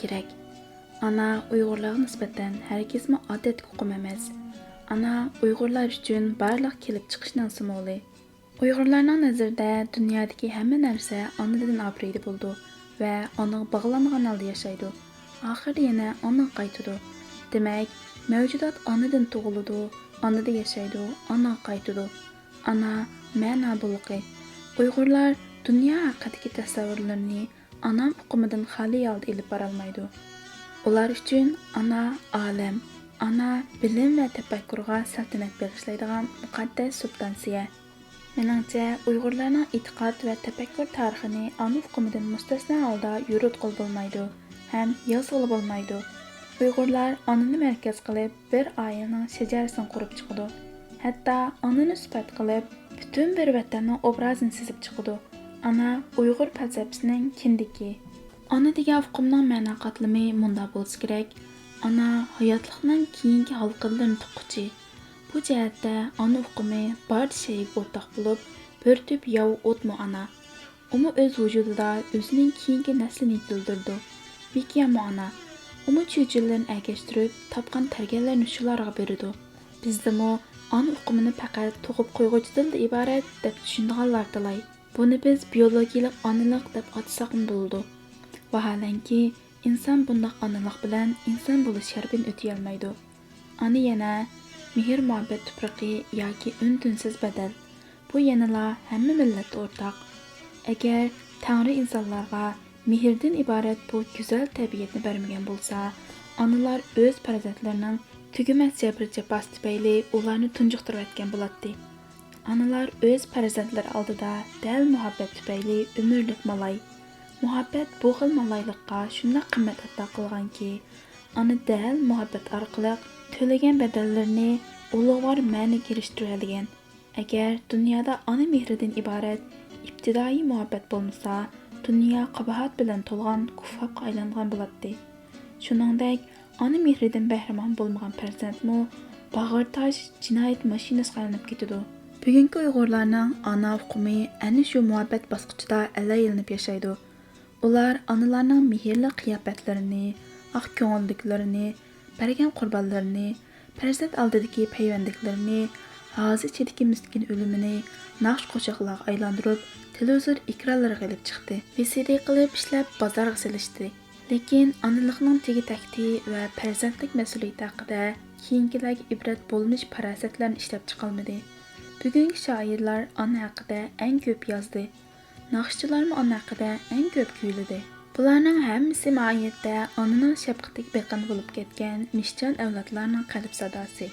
kerak. Ana Uyg'urlarga nisbatan hargizmi odatga hukm emas. Ana Uyg'urlar uchun barliq kelib chiqishning simvoli. Uyg'urlarning nazarida dunyodagi hamma narsa onadan obraydi bo'ldi va onaga bog'langan holda yashaydi. Oxirida yana onaga qaytadi. Demak, mavjudot onadan tug'iladi, onada yashaydi, onaga qaytadi. Ana ma'no bulg'i. Uyg'urlar dunyo haqidagi tasavvurlarini ana hukmidan xoli holda ilib borolmaydi. Ular uchun ana olam, ana bilim va tafakkurga saltanat bag'ishlaydigan muqaddas substansiya. Meningcha, Uyg'urlarning e'tiqod va tafakkur tarixini ana hukmidan mustasno holda yuritqil bo'lmaydi, ham yozg'ili bo'lmaydi. Uyg'urlar onani markaz qilib bir oilaning shajarasini qurib chiqadi. Hatto onani sifat qilib butun bir vatanning obrazini chizib chiqadi. Ana Uyg'ur falsafasining kindiki. Ana degan hukmning ma'no qatlami munda bo'lsa kerak. Ana hayotlikning keyingi halqalarini tuqqchi. Bu jihatda ana hukmi barcha shay o'rtaq bo'lib, bir tüp yav o'tmi ana. Umi o'z vujudida o'zining keyingi naslini bildirdi. Bikiyamu ana. Umi cho'chillarni agashtirib, topgan targanlarni shularga berdi. Bizdimi ana hukmini faqat tug'ib qo'yg'uchidan iborat deb tushunganlar talay. Buni biz biologiyalik onalik deb atsak bo'ldi. Vaholanki, inson bundoq onalik bilan inson bo'lish sharpini o'tiy olmaydi. Ana yana mehr muhabbat tuproqi yoki un-tunsiz badal. Bu yanala hamma millatga o'rtaq. Agar Tangri insonlarga mehrdan iborat bu go'zal tabiatni bermagan bo'lsa, onalar o'z farzandlarining tugumas jabr jafos tufayli ularni tunjuqtirayotgan bo'ladi. Analar o'z farzandlari oldida dal muhabbat tufayli umrlik malay. Muhabbat bu xil malaylikqa shunday qimmat ato qilganki, ona dal muhabbat orqali to'lagan badallarini ulug'vor ma'ni kelishtiradigan. Agar dunyoda ona mehridan iborat ibtidoiy muhabbat bo'lmasa, dunyo qabohat bilan to'lgan kufobga aylangan bo'ladi. Shuningdek, ona mehridan bahramon bo'lmagan farzandmi bag'irtosh jinoyat mashinasiga aylanib ketadi. Bugungi Uyg'urlarning ana hukmi ana shu muhabbat bosqichida alaylanib yashaydi. Ular onalarning mehrli qiyofatlarini, oq ko'ngilliklarini, bergan qurbonlarini, farzand oldidagi payvandiklarini, hozir ichidagi miskin o'limini naqsh qo'shiqlarga aylantirib, televizor ekranlariga olib chiqdi. VCD qilib ishlab bozorga silishdi. Lekin onalikning tegi-takti va farzandlik mas'uliyati haqida keyingilarga ibrat bo'lmish farosatlarni ishlab chiqolmadi. Bugungi shoirlar ona haqida eng ko'p yozdi. Naqshchilarmi ona haqida eng ko'p kuyladi. Bularning hammasi ma'yatda onaning shafqatiga beqin bo'lib ketgan mishjon avlodlarning qalb sadosi.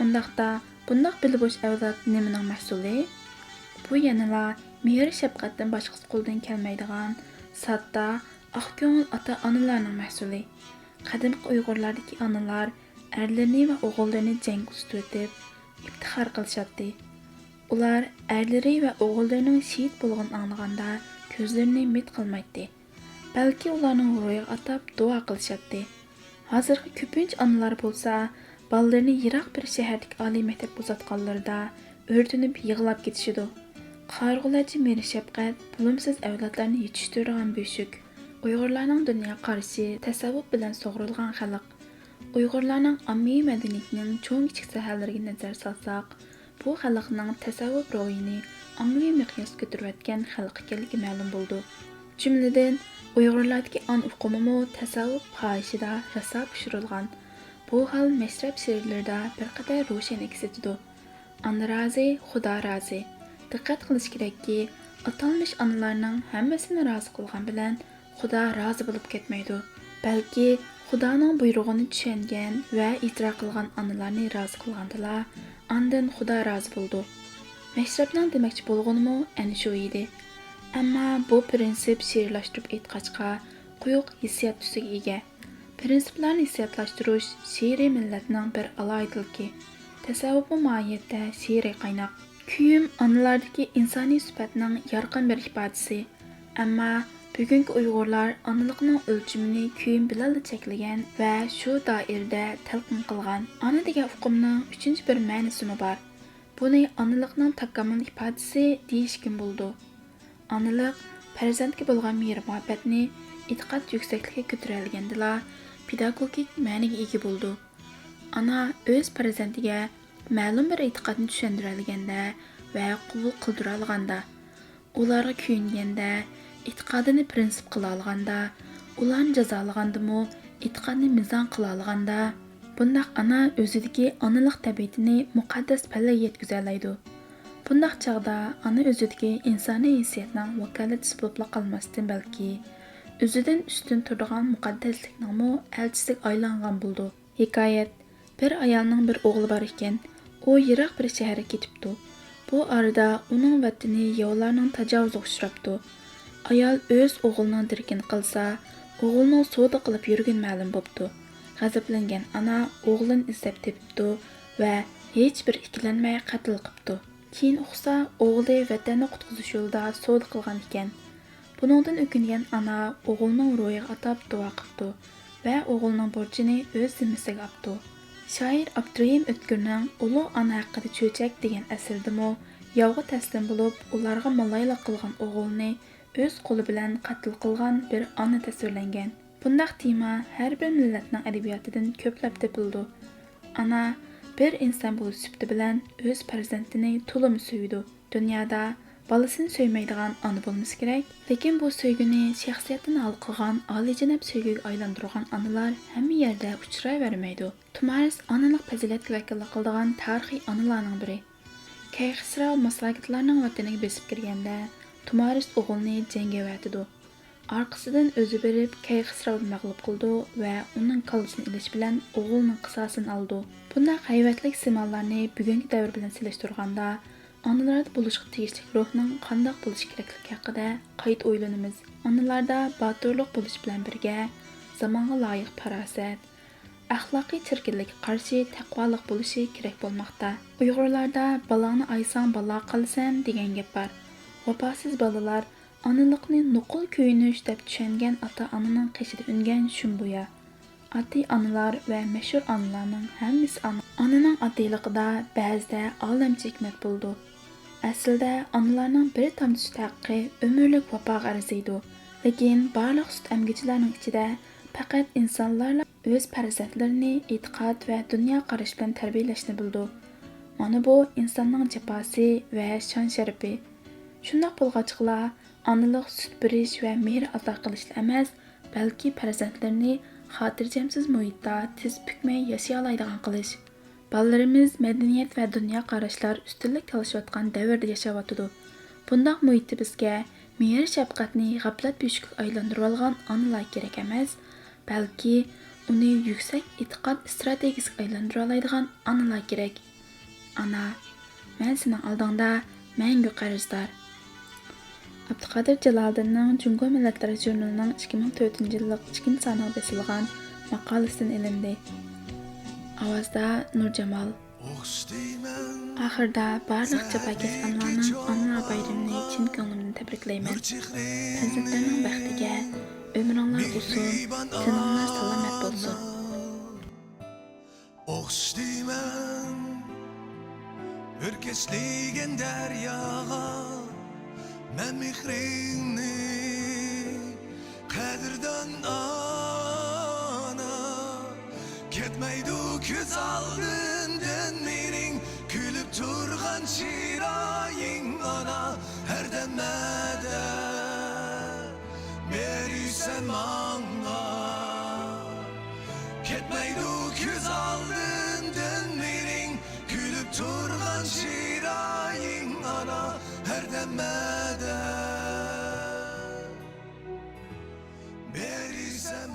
Undaqda bundoq bilbo'sh avlod nimaning mahsuli? Bu yanala mehr shafqatdan boshqasi qo'ldan kelmaydigan sodda, oq ko'ngil ota-onalarning mahsuli. Qadimgi Uyg'urlardagi onalar erlarini va o'g'illarini jang ustutib, iftixor qilishadi. Ular erlari va o'g'illarining shahid bo'lganini anglaganda ko'zlarini mit qilmaydi. Balki ularning ro'yiga atab duo qilishadi. Hozirgi ko'pincha onalar bo'lsa, balalarini yiroq bir shahardagi oliy maktabga uzatganlarida o'rtanib yig'lab ketishidi. Qarg'ularcha mehr shafqat bilimsiz avlodlarni yetishtirgan beshik. Uyg'urlarning dunyo qarashi tasavvuf bilan sug'urilgan xalq. Uyg'urlarning ommaviy madaniyatining cho'ng kichik sohalariga nazar solsak, bu xalqning tasavvuf ro'yini ommaviy miqyos ko'tarayotgan xalq ekanligi ma'lum bo'ldi. Jumladan, Uyg'urlardagi on hukmi tasavvuf xohishida raso pishirgan. Bu hal mashrab she'rlarida bir qadar ro'shan aks etadi. Ona rozi, Xudo rozi. Diqqat qilish kerakki, atalmish onalarning hammasini rozi qilgan bilan Xudo rozi bo'lib ketmaydi. Balki Xudoning buyrug'ini tushungan va ijro qilgan onalarni rozi qilgandila, ondan Xudo rozi bo'ldi. Mashrabning demoqchi bo'lganimi ana shu edi. Ammo bu prinsip she'rlashtirib aytqachqa quyuq hissiyot tusiga ega. Prinsiplarni hissiyotlashtirish she'riy millatning bir aloyidligi. Tasavvuf mohiyatda she'riy qaynoq. Kuyim onalardagi insoniy sifatning yorqin bir ifodasi. Ammo bugungi Uyg'urlar onalikning o'lchimini kuyim bilan cheklagan va shu doirada talqin qilgan. Ona degan hukmning uchinchi bir ma'nosi bor. Buni onalikning takomil ifodasi deyishkin bo'ldi. Onalik farzandga bo'lgan mehr muhabbatni e'tiqod yuksakligiga ko'tarilgandila pedagogik ma'niga ega bo'ldi. Ana o'z farzandiga ma'lum bir e'tiqodni tushuntirganda va qabul qildira olganda, ularga kuyinganda, e'tiqodini prinsip qila olganda, ularni jazolagandimi, e'tiqodni mizon qila olganda, bundaq ana o'zidagi onalik tabiatini muqaddas pallaga yetkiza oladi. Bundaq chaqda ana o'zidagi insoniy hissiyatning vakolatchisi bo'lib qolmasdan balki o'zidan ustun turadigan muqaddaslikning elchisiga aylangan bo'ldi. Hikoyat: bir ayolning bir o'g'li bor ekan. U yiroq bir shaharga ketibdi. Bu arada uning vatani yovlarning tajovuziga uchrabdi. Ayol o'z o'g'lining dirkin qilsa, o'g'lining savdo qilib yurgan ma'lum bo'pti. G'azablangan ana o'g'lini izlab tepibdi va hech bir ikkilanmay qatl qilibdi. Keyin o'qsa, o'g'li vatanni qutqizish yo'lida savdo qilgan ekan. Buningdan o'kingan ana o'g'lining ro'yiga atab duo qilibdi va o'g'lining borchini o'z zimmasiga olibdi. Shoir Abdurahim O'tkirning Ulug' ona haqida cho'chak degan asardimi yovga taslim bo'lib, ularga mallaylik qilgan o'g'ilni o'z qo'li bilan qatl qilgan bir ona tasvirlangan. Bundaq tema har bir millatning adabiyotidan ko'plab topildi. Ana bir inson bo'lish sifati bilan o'z farzandini to'liq suydi. Dunyoda bolasini suymaydigan ona bo'lmasa kerak, lekin bu suyguni shaxsiyatini hal qilgan oliyjanob suyguga aylantirgan onalar hamma yerda uchrayvermaydi. Tumaris onalik fazilatga vakillik qiladigan tarixiy onalarning biri. Kayxisro maslakatlarning vataniga besib kirganda Tumaris o'g'ilni jangga vatidi. Arkasından özü berib Kayxisrovni mag'lub qildi va uning qalbini ilish bilan o'g'lining qisosini oldi. Bunday hayvatlik simonlarni bugungi davr bilan solishtirganda onalarda bo'lishga tegishli ruhning qanday bo'lishi kerakligi haqida qayta o'ylanamiz. Onalarda boturlik bo'lish bilan birga zamonga loyiq farosat, axloqiy chirkinlikka qarshi taqvolik bo'lishi kerak bo'lmoqda. Uyg'urlarda balangni aysang balo qilsan degan gap bor. Vafosiz bolalar analıqni nuqul köyünüş deb tushungan ota-onaning qishida ungan shumbuya. Ati analar va mashhur analarning hammasi onaning otiyligida ba'zida olamcha hikmat bo'ldi. Aslida analarning bir tomchi sut haqqi umrlik vafoga arziydi. Lekin barliq sut emgichilarning ichida faqat insonlar o'z farzandlarini e'tiqod va dunyo qarash bilan tarbiyalashni bildi. Mana bu insonning jafosi va shon-sharafi. Shundoq bo'lg'achqala analıq süt beriş və mehr ata qilishla emas, balki farzandlarni xotirjamsiz muhitda tiz bukmay yashay oladigan qilish. Bolalarimiz madaniyat va dunyo qarashlar ustunlik talashayotgan davrda yashayotdi. Bundaq muhitda bizga mehr shafqatni g'aflat beshikka aylantirib olgan onalar kerak emas, balki uni yuksak e'tiqod strategiyasiga aylantirib oladigan onalar kerak. Ana, men sening oldingda mangu qarzdor. Abduqodir Jaloliddinning Jungo Millatlari jurnalining 2004-yillik 2-sonida besilgan maqolasidan ilindi. Ovozda Nurjamol. Oxirida barliq jafokesh onalarning onalar bayramini chin ko'nglimdan tabriklayman. Farzandlarning baxtiga umringlar uzun, tininglar salomat bo'lsin. Oxşdiyman Ürkeşligen deryaga Men mihrini Kadirdan ana Ketmeydu köz aldından mening Külüp turgan şiraying ana Her demede Beriysen manga Ketmeydu köz aldından mening Külüp turgan şiraying ana Her demede Berisem